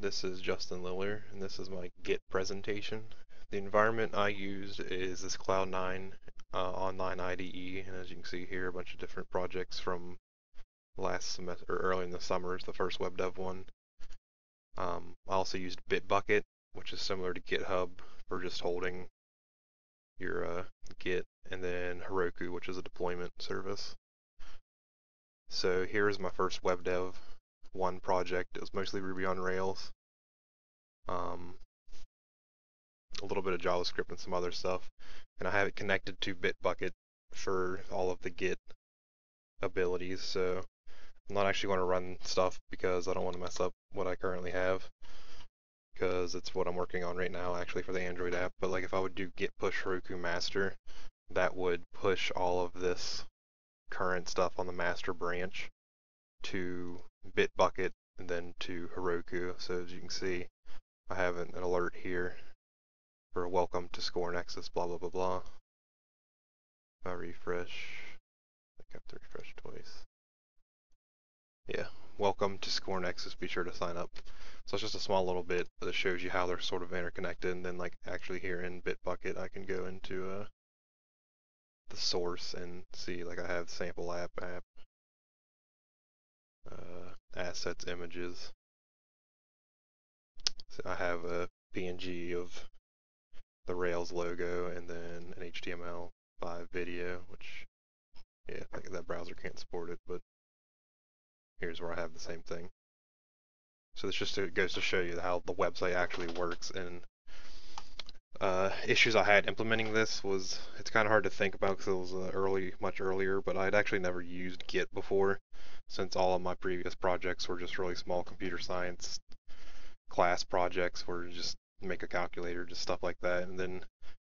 This is Justin Liller, and this is my Git presentation. The environment I used is this Cloud9 online IDE, and as you can see here, a bunch of different projects from last semester or early in the summer is the first web dev one. I also used Bitbucket, which is similar to GitHub for just holding your Git, and then Heroku, which is a deployment service. So here is my first web dev one project. It was mostly Ruby on Rails. A little bit of JavaScript and some other stuff, and I have it connected to Bitbucket for all of the Git abilities. So I'm not actually going to run stuff because I don't want to mess up what I currently have, because it's what I'm working on right now actually for the Android app. But like if I would do git push Heroku master, that would push all of this current stuff on the master branch to Bitbucket and then to Heroku. So as you can see, I have an alert here for welcome to Score Nexus, blah blah blah blah. If I refresh, I have to refresh twice. Yeah, welcome to Score Nexus, be sure to sign up. So it's just a small little bit that shows you how they're sort of interconnected, and then like actually here in Bitbucket I can go into the source and see, like I have sample app, assets, images. So I have a PNG of the Rails logo and then an HTML5 video, which, yeah, that browser can't support it, but here's where I have the same thing. So this just goes to show you how the website actually works. And issues I had implementing this was, it's kind of hard to think about because it was much earlier, but I'd actually never used Git before, since all of my previous projects were just really small computer science class projects where you just make a calculator, just stuff like that. And then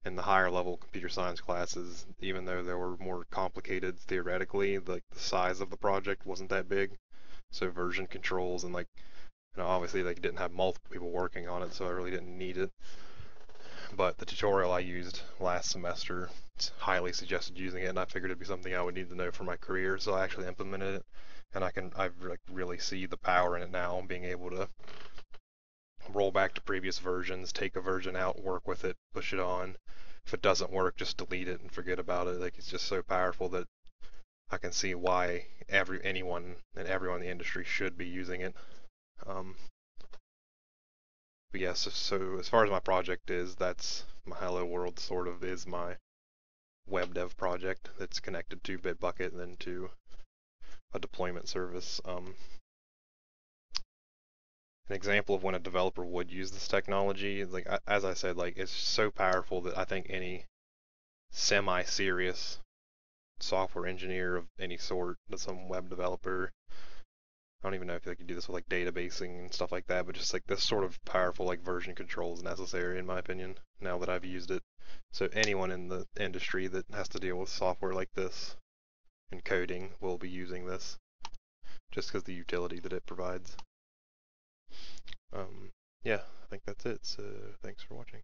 in the higher level computer science classes, even though they were more complicated theoretically, like the size of the project wasn't that big. So version controls and obviously they didn't have multiple people working on it, so I really didn't need it. But the tutorial I used last semester highly suggested using it, and I figured it'd be something I would need to know for my career, so I actually implemented it, and I really see the power in it now, being able to roll back to previous versions, take a version out, work with it, push it on. If it doesn't work, just delete it and forget about it. Like, it's just so powerful that I can see why anyone and everyone in the industry should be using it. But yes, so as far as my project is, that's my Hello World sort of is my web dev project that's connected to Bitbucket and then to a deployment service. An example of when a developer would use this technology, like as I said, like it's so powerful that I think any semi-serious software engineer of any sort, some web developer, I don't even know if you do this with like databasing and stuff like that, but just like this sort of powerful like version control is necessary in my opinion, now that I've used it. So anyone in the industry that has to deal with software like this and coding will be using this, just because the utility that it provides. Yeah, I think that's it, so thanks for watching.